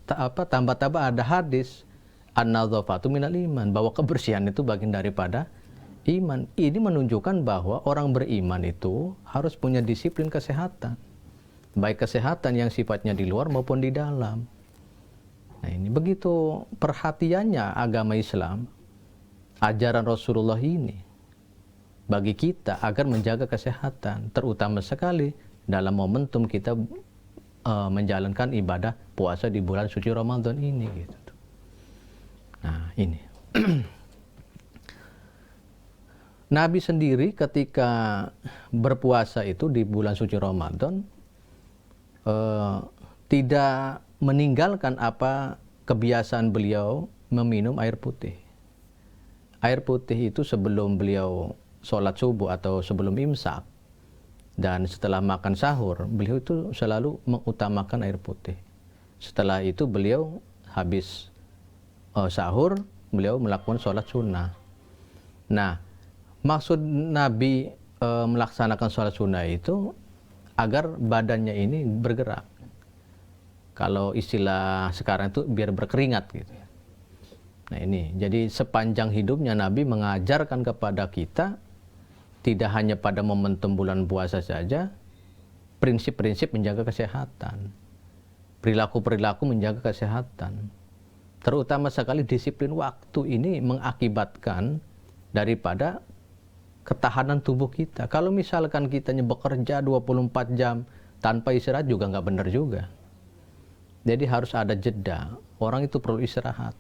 tambah-tambah ada hadis an-nadzafatu minal iman, bahwa kebersihan itu bagian daripada iman. Ini menunjukkan bahwa orang beriman itu harus punya disiplin kesehatan. Baik kesehatan yang sifatnya di luar maupun di dalam. Nah, ini begitu perhatiannya agama Islam, ajaran Rasulullah ini bagi kita agar menjaga kesehatan, terutama sekali dalam momentum kita menjalankan ibadah puasa di bulan suci Ramadan ini gitu. Nah, ini Nabi sendiri ketika berpuasa itu di bulan suci Ramadan tidak meninggalkan apa kebiasaan beliau meminum air putih. Air putih itu sebelum beliau sholat subuh atau sebelum imsak dan setelah makan sahur, beliau itu selalu mengutamakan air putih. Setelah itu beliau habis sahur, beliau melakukan sholat sunnah. Nah, maksud Nabi melaksanakan sholat sunnah itu agar badannya ini bergerak. Kalau istilah sekarang itu biar berkeringat gitu. Nah, ini jadi sepanjang hidupnya Nabi mengajarkan kepada kita tidak hanya pada momentum bulan puasa saja, prinsip-prinsip menjaga kesehatan, perilaku-perilaku menjaga kesehatan. Terutama sekali disiplin waktu ini mengakibatkan daripada ketahanan tubuh kita. Kalau misalkan kitanya bekerja 24 jam tanpa istirahat juga nggak benar juga. Jadi harus ada jeda. Orang itu perlu istirahat.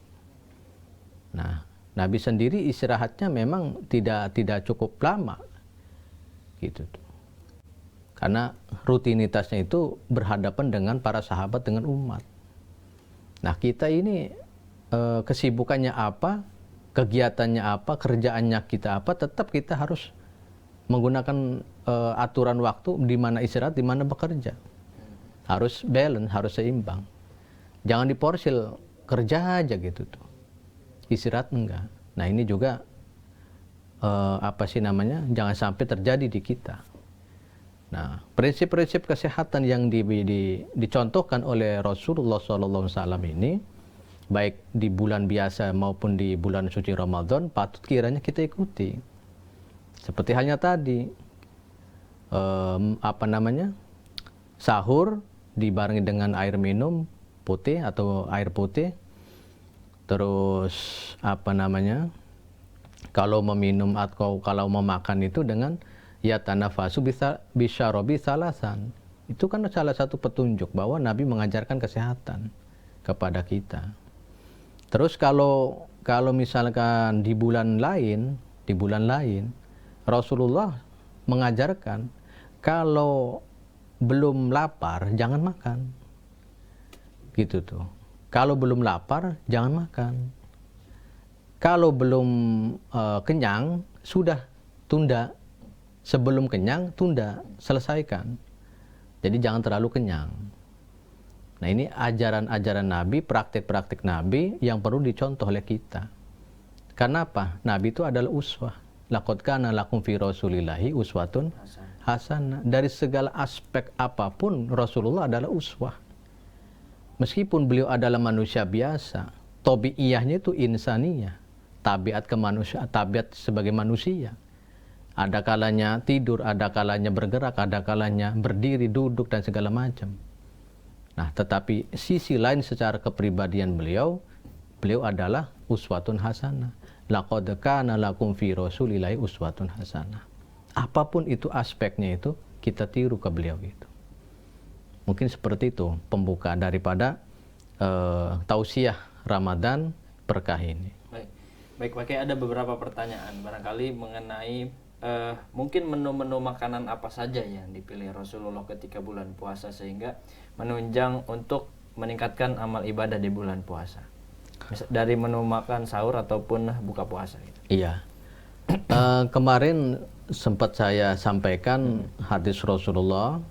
Nah, Nabi sendiri istirahatnya memang tidak cukup lama. Gitu tuh. Karena rutinitasnya itu berhadapan dengan para sahabat, dengan umat. Nah, kita ini kesibukannya apa, kegiatannya apa, kerjaannya kita apa, tetap kita harus menggunakan aturan waktu di mana istirahat, di mana bekerja. Harus balance, harus seimbang. Jangan diporsil, kerja aja gitu tuh. Istirahat enggak. Nah, ini juga jangan sampai terjadi di kita. Nah, prinsip-prinsip kesehatan yang dicontohkan oleh Rasulullah SAW ini, baik di bulan biasa maupun di bulan suci Ramadan, patut kiranya kita ikuti. Seperti halnya tadi, sahur dibarengi dengan air minum putih atau air putih. Terus kalau meminum atau kalau memakan itu dengan yatanafasu bisyarabi salasan. Itu kan salah satu petunjuk bahwa Nabi mengajarkan kesehatan kepada kita. Terus kalau misalkan di bulan lain Rasulullah mengajarkan kalau belum lapar jangan makan. Gitu tuh. Kalau belum lapar jangan makan. Kalau belum kenyang sudah tunda. Sebelum kenyang tunda, selesaikan. Jadi jangan terlalu kenyang. Nah, ini ajaran-ajaran Nabi, praktik-praktik Nabi yang perlu dicontoh oleh kita. Karena apa? Nabi itu adalah uswah. Laqad kana lakum fi Rasulillahi uswatun hasanah. Dari segala aspek apapun Rasulullah adalah uswah. Meskipun beliau adalah manusia biasa, tabiiyahnya itu insaniyah, tabiat sebagai manusia. Ada kalanya tidur, ada kalanya bergerak, ada kalanya berdiri, duduk dan segala macam. Nah, tetapi sisi lain secara kepribadian beliau adalah uswatun hasanah. Laqad kana lakum fi Rasulillahi uswatun hasanah. Apapun itu aspeknya itu kita tiru ke beliau itu. Mungkin seperti itu pembukaan daripada tausiah Ramadan berkah ini. Baik, pakai ada beberapa pertanyaan barangkali mengenai mungkin menu-menu makanan apa saja yang dipilih Rasulullah ketika bulan puasa sehingga menunjang untuk meningkatkan amal ibadah di bulan puasa. dari menu makan sahur ataupun buka puasa gitu. Iya. Kemarin sempat saya sampaikan hadis Rasulullah,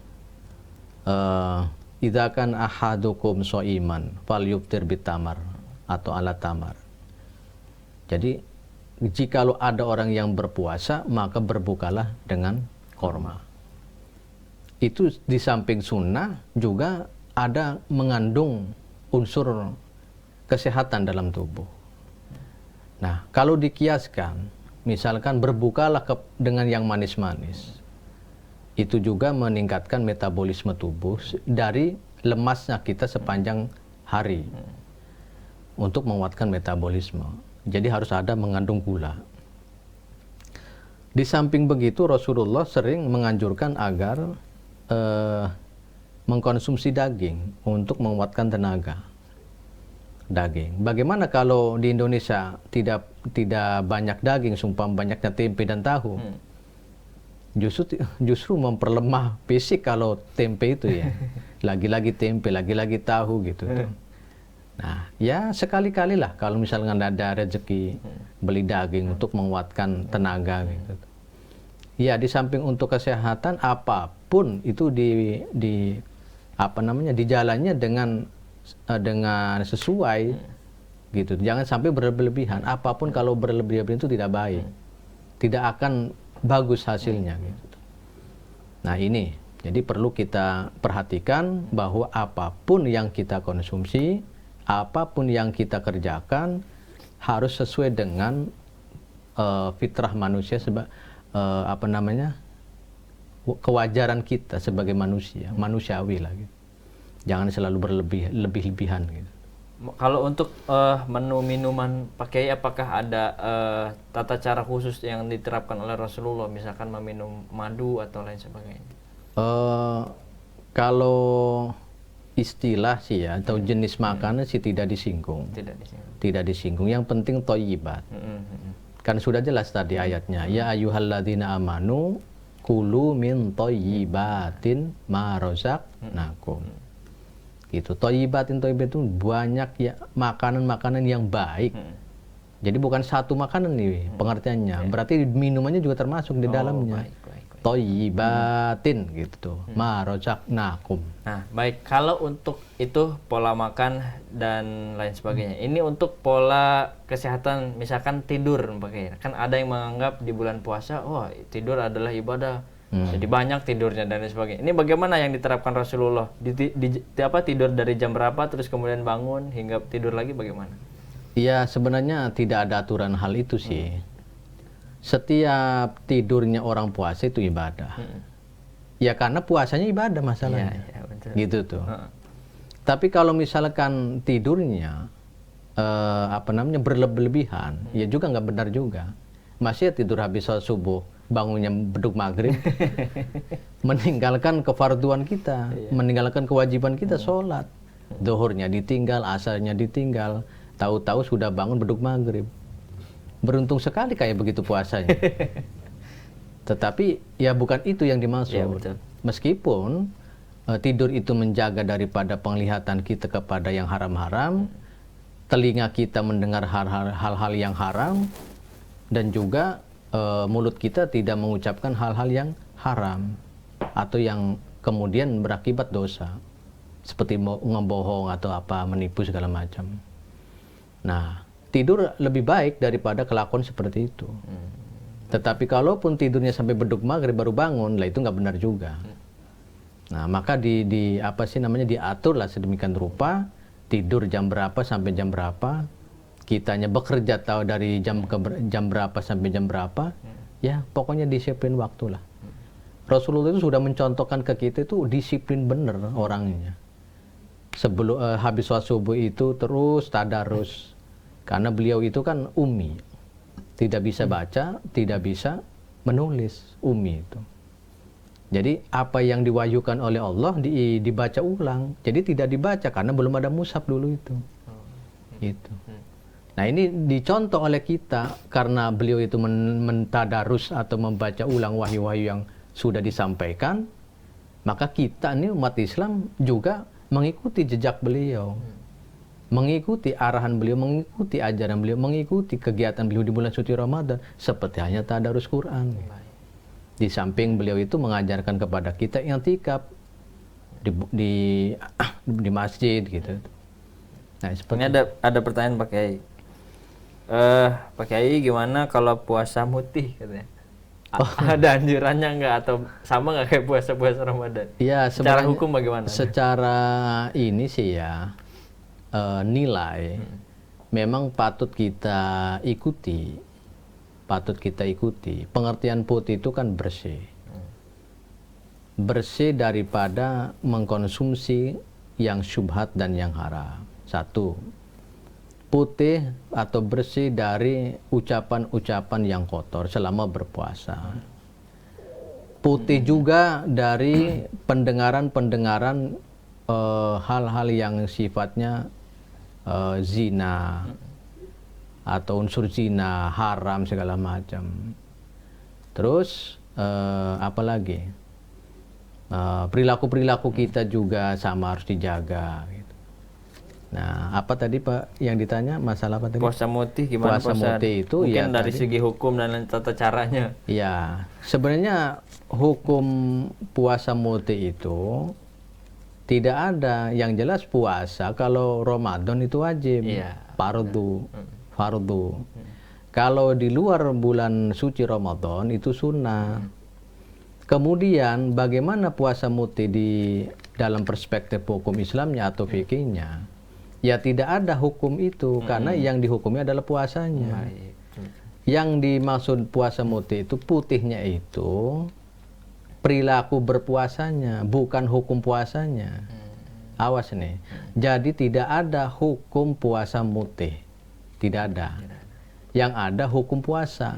idza kan ahadukum shaiman falyuftir bitamar atau ala tamar. Jadi jikalau ada orang yang berpuasa, maka berbukalah dengan korma. Itu di samping sunnah juga ada mengandung unsur kesehatan dalam tubuh. Nah, kalau dikiaskan, misalkan berbukalah dengan yang manis-manis, itu juga meningkatkan metabolisme tubuh dari lemasnya kita sepanjang hari untuk menguatkan metabolisme. Jadi harus ada mengandung gula. Di samping begitu, Rasulullah sering menganjurkan agar mengkonsumsi daging untuk menguatkan tenaga. Daging. Bagaimana kalau di Indonesia tidak banyak daging, sumpah banyaknya tempe dan tahu? Justru memperlemah fisik kalau tempe itu ya. Lagi-lagi tempe, lagi-lagi tahu gitu. Nah, ya sekali-kali lah kalau misalnya ada rezeki beli daging untuk menguatkan tenaga gitu. Ya, di samping untuk kesehatan, apapun itu dijalannya dengan sesuai gitu. Jangan sampai berlebihan. Apapun kalau berlebihan itu tidak baik. Tidak akan bagus hasilnya gitu. Nah, ini jadi perlu kita perhatikan bahwa apapun yang kita konsumsi, apapun yang kita kerjakan harus sesuai dengan fitrah manusia, kewajaran kita sebagai manusia, manusiawi lah gitu. Jangan selalu berlebihan gitu. Kalau untuk menu minuman pakai, apakah ada tata cara khusus yang diterapkan oleh Rasulullah, misalkan meminum madu atau lain sebagainya? Kalau istilah sih ya, atau jenis makanan sih tidak disinggung. Tidak disinggung. Yang penting thayyibat. Kan sudah jelas tadi ayatnya. Ya ayyuhalladzina amanu kulu min thayyibatin ma razaqnakum. Gitu. Thayyibat itu banyak ya makanan-makanan yang baik. Jadi bukan satu makanan nih pengertiannya. Berarti minumannya juga termasuk di dalamnya. Thayyibatin gitu. Ma razaqnakum. Nah, baik. Kalau untuk itu pola makan dan lain sebagainya. Ini untuk pola kesehatan, misalkan tidur pakai. Kan ada yang menganggap di bulan puasa, tidur adalah ibadah. Jadi banyak tidurnya dan lain sebagainya. Ini bagaimana yang diterapkan Rasulullah? Tidur dari jam berapa terus kemudian bangun hingga tidur lagi bagaimana? Iya, sebenarnya tidak ada aturan hal itu sih. Setiap tidurnya orang puasa itu ibadah. Ya karena puasanya ibadah masalahnya. Ya, betul. Gitu tuh. Tapi kalau misalkan tidurnya berlebihan, ya juga nggak benar juga. Masih tidur habis sholat subuh, bangunnya beduk maghrib, meninggalkan kefarduan kita, meninggalkan kewajiban kita sholat. Zuhurnya ditinggal, asarnya ditinggal, tahu-tahu sudah bangun beduk maghrib. Beruntung sekali kayak begitu puasanya. Tetapi ya bukan itu yang dimaksud. Ya, betul. Meskipun tidur itu menjaga daripada penglihatan kita kepada yang haram-haram, telinga kita mendengar hal-hal yang haram, dan juga mulut kita tidak mengucapkan hal-hal yang haram atau yang kemudian berakibat dosa, seperti ngebohong atau menipu segala macam. Nah, tidur lebih baik daripada kelakuan seperti itu. Tetapi kalaupun tidurnya sampai beduk maghrib baru bangun, lah itu nggak benar juga. Nah, maka diaturlah sedemikian rupa, tidur jam berapa sampai jam berapa, kitanya bekerja tahu dari jam berapa sampai jam berapa, ya pokoknya disiplin waktu lah. Rasulullah itu sudah mencontohkan ke kita itu disiplin bener orangnya. Sebelum habis sholat subuh itu terus tadarus, karena beliau itu kan ummi, tidak bisa baca, tidak bisa menulis, ummi itu. Jadi apa yang diwahyukan oleh Allah dibaca ulang. Jadi tidak dibaca karena belum ada mushaf dulu itu. Gitu. Nah, ini dicontoh oleh kita karena beliau itu mentadarus atau membaca ulang wahyu-wahyu yang sudah disampaikan, maka kita nih umat Islam juga mengikuti jejak beliau. mengikuti arahan beliau, mengikuti ajaran beliau, mengikuti kegiatan beliau di bulan suci Ramadan seperti hanya tadarus Quran. Di samping beliau itu mengajarkan kepada kita i'tikaf di masjid gitu. Nah, seperti Ini ada pertanyaan Pak Kiai. Pak Kiai gimana kalau puasa mutih katanya? Ada anjurannya nggak atau sama nggak kayak puasa Ramadan? Ya, secara hukum bagaimana? Secara ini sih ya nilai memang patut kita ikuti. Pengertian putih itu kan bersih. Bersih daripada mengkonsumsi yang syubhat dan yang haram. Satu. Putih atau bersih dari ucapan-ucapan yang kotor selama berpuasa. Putih juga dari pendengaran-pendengaran hal-hal yang sifatnya zina atau unsur zina, haram segala macam. Terus apalagi perilaku-perilaku kita juga sama harus dijaga. Nah, apa tadi Pak yang ditanya masalah apa tadi? Puasa mutih gimana? Puasa mutih itu mungkin ya dari tadi, segi hukum dan tata caranya. Ya, sebenarnya hukum puasa mutih itu tidak ada. Yang jelas puasa kalau Ramadan itu wajib, fardu. Kalau di luar bulan suci Ramadan itu sunnah. Kemudian bagaimana puasa mutih di dalam perspektif hukum Islamnya atau fikihnya? Ya tidak ada hukum itu karena yang dihukumi adalah puasanya. Yang dimaksud puasa mutih itu putihnya itu perilaku berpuasanya, bukan hukum puasanya. Awas nih. Jadi tidak ada hukum puasa mutih. Tidak ada. Yang ada hukum puasa.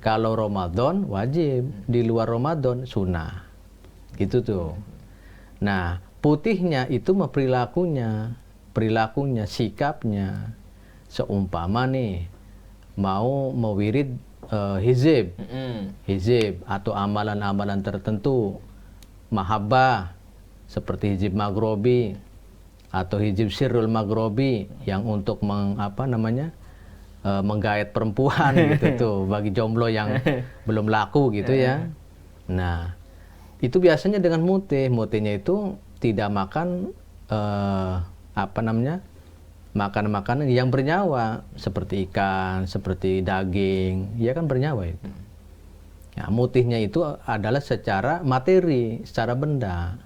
Kalau Ramadan wajib, di luar Ramadan sunnah. Gitu tuh. Nah, putihnya itu perilakunya, sikapnya. Seumpama nih mau mewirid hizib atau amalan-amalan tertentu, mahabbah seperti hizib maghrobi atau hizib sirrul maghrobi yang untuk menggait perempuan gitu tuh bagi jomblo yang belum laku gitu ya. Nah, itu biasanya dengan mutihnya itu tidak makan makanan-makanan yang bernyawa seperti ikan, seperti daging, ya kan bernyawa itu. Ya, mutihnya itu adalah secara materi, secara benda.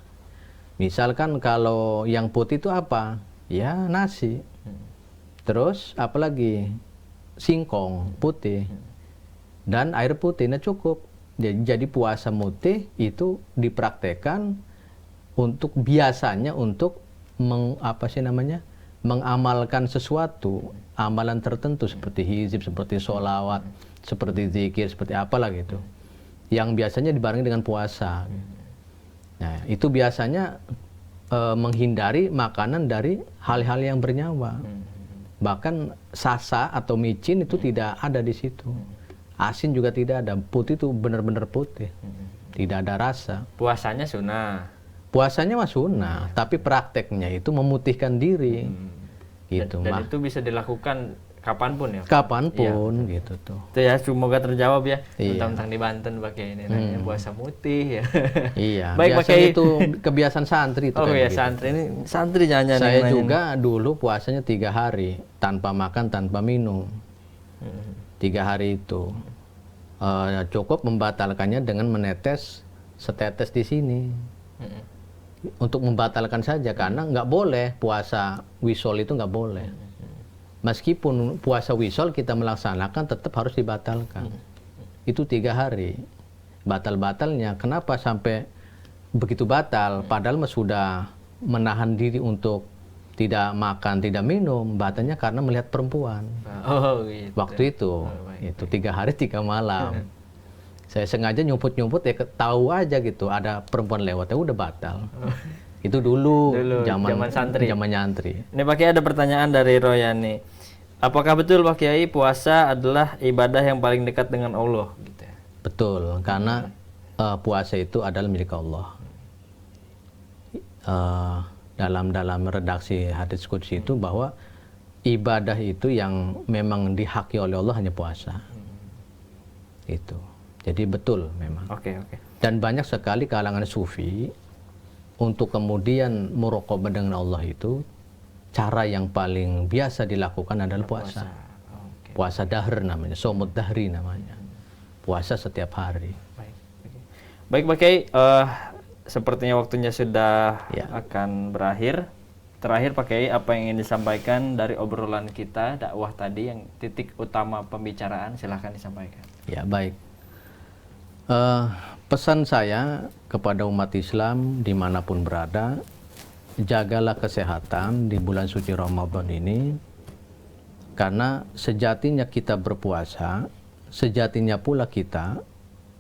Misalkan kalau yang putih itu apa? Ya nasi. Terus apalagi? Singkong putih dan air putih, nah cukup. Jadi puasa mutih itu dipraktekkan biasanya untuk mengamalkan sesuatu, amalan tertentu seperti hizib, seperti sholawat, seperti zikir, seperti apalah gitu, yang biasanya dibarengi dengan puasa. Nah, itu biasanya menghindari makanan dari hal-hal yang bernyawa. Bahkan sasa atau micin itu tidak ada di situ. Asin juga tidak ada. Putih itu benar-benar putih. Tidak ada rasa. Puasanya sunnah. Puasanya mah sunnah, tapi prakteknya itu memutihkan diri. Gitu. Dan itu bisa dilakukan kapanpun ya? Kapanpun gitu tuh. Itu ya, semoga terjawab ya. Iya. Tentang di Banten pakai ini nanya puasa mutih ya. Iya. Baik, biasanya pakai itu kebiasaan santri itu. Oh iya, begitu. santri ini santri jangan. Saya juga dulu puasanya 3 hari tanpa makan, tanpa minum. 3 hari itu cukup membatalkannya dengan menetes setetes di sini. Untuk membatalkan saja karena nggak boleh puasa wisol itu nggak boleh. Meskipun puasa wisol kita melaksanakan tetap harus dibatalkan. Itu 3 hari. Batal-batalnya kenapa sampai begitu batal? Padahal sudah menahan diri untuk tidak makan, tidak minum. Batalnya karena melihat perempuan. Oh, gitu. Waktu itu, itu 3 hari 3 malam. Saya sengaja nyumput-nyumput ya tahu aja gitu ada perempuan lewat ya udah batal. Itu dulu zaman santri. Zaman nyantri. Ini Pak Kiai ada pertanyaan dari Royani. Apakah betul Pak Kiai puasa adalah ibadah yang paling dekat dengan Allah gitu ya? Betul, karena puasa itu adalah milik Allah. Dalam redaksi hadits qudsi itu bahwa ibadah itu yang memang dihaki oleh Allah hanya puasa. Itu. Jadi betul memang. Oke. Dan banyak sekali kalangan sufi untuk kemudian muraqabah dengan Allah itu cara yang paling biasa dilakukan adalah puasa. Puasa dahr namanya, somut dahri namanya. Puasa setiap hari. Baik, Pak Kiai, sepertinya waktunya sudah akan berakhir. Terakhir Pak Kiai, apa yang ingin disampaikan dari obrolan kita dakwah tadi yang titik utama pembicaraan, silahkan disampaikan. Ya, baik. Pesan saya kepada umat Islam dimanapun berada, jagalah kesehatan di bulan suci Ramadan ini, karena sejatinya kita berpuasa, sejatinya pula kita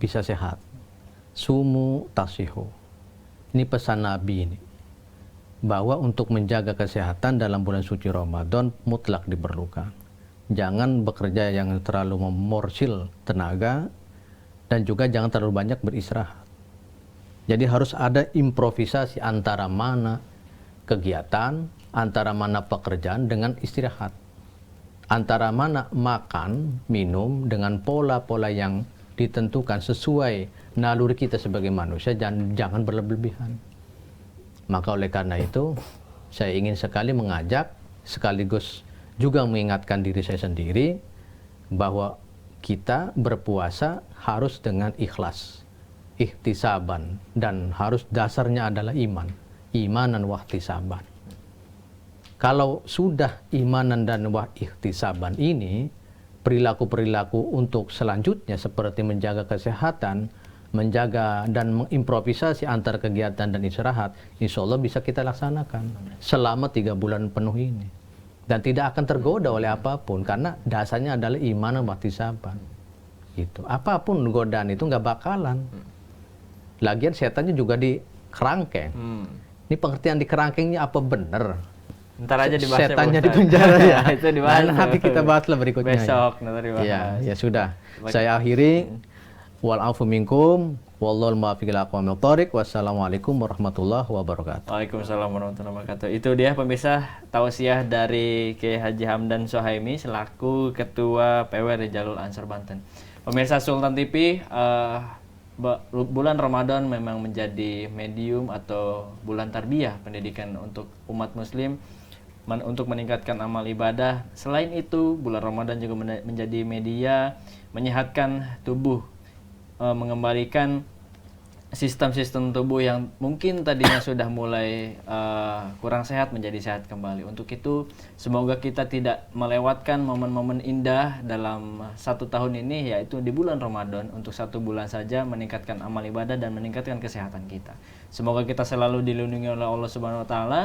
bisa sehat. Sumu tasihu. Ini pesan Nabi ini, bahwa untuk menjaga kesehatan dalam bulan suci Ramadan mutlak diperlukan. Jangan bekerja yang terlalu memorsil tenaga, dan juga jangan terlalu banyak beristirahat. Jadi harus ada improvisasi antara mana kegiatan, antara mana pekerjaan dengan istirahat, antara mana makan, minum dengan pola-pola yang ditentukan sesuai naluri kita sebagai manusia, dan jangan berlebihan. Maka oleh karena itu saya ingin sekali mengajak, sekaligus juga mengingatkan diri saya sendiri bahwa kita berpuasa harus dengan ikhlas, ihtisaban, dan harus dasarnya adalah iman, imanan wa ihtisaban. Kalau sudah imanan dan wa ihtisaban ini, perilaku-perilaku untuk selanjutnya seperti menjaga kesehatan, menjaga dan mengimprovisasi antar kegiatan dan istirahat, insya Allah bisa kita laksanakan selama 3 bulan penuh ini. Dan tidak akan tergoda oleh apapun, karena dasarnya adalah iman dan ihtisaban. Gitu. Apapun godaan itu nggak bakalan. Lagian setannya juga di kerangkeng. Ini pengertian di kerangkengnya apa bener? Ntar aja dibahasnya, setannya di penjara ya. Itu dibahas. Nanti kita bahaslah berikutnya. Besok nanti dibahas. Ya sudah. Saya akhiri. Wal-afu minkum. Wallahul muwaffiq ila aqwamit thoriq. Wassalamualaikum warahmatullahi wabarakatuh. Waalaikumsalam warahmatullahi wabarakatuh. Itu dia pemirsa tausiah dari Kiai Haji Hamdan Sohaimi selaku Ketua PW Rijalul Ansor Banten. Pemirsa Sultan TV, bulan Ramadan memang menjadi medium atau bulan tarbiyah pendidikan untuk umat muslim untuk meningkatkan amal ibadah. Selain itu, bulan Ramadan juga menjadi media menyehatkan tubuh, mengembalikan sistem-sistem tubuh yang mungkin tadinya sudah mulai kurang sehat menjadi sehat kembali. Untuk itu, semoga kita tidak melewatkan momen-momen indah dalam 1 tahun ini, yaitu di bulan Ramadan, untuk 1 bulan saja meningkatkan amal ibadah dan meningkatkan kesehatan kita. Semoga kita selalu dilindungi oleh Allah Subhanahu Wa Taala.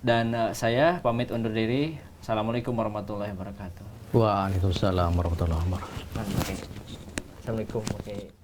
Dan saya pamit undur diri. Assalamualaikum warahmatullahi wabarakatuh. Waalaikumsalam warahmatullahi wabarakatuh. Assalamualaikum.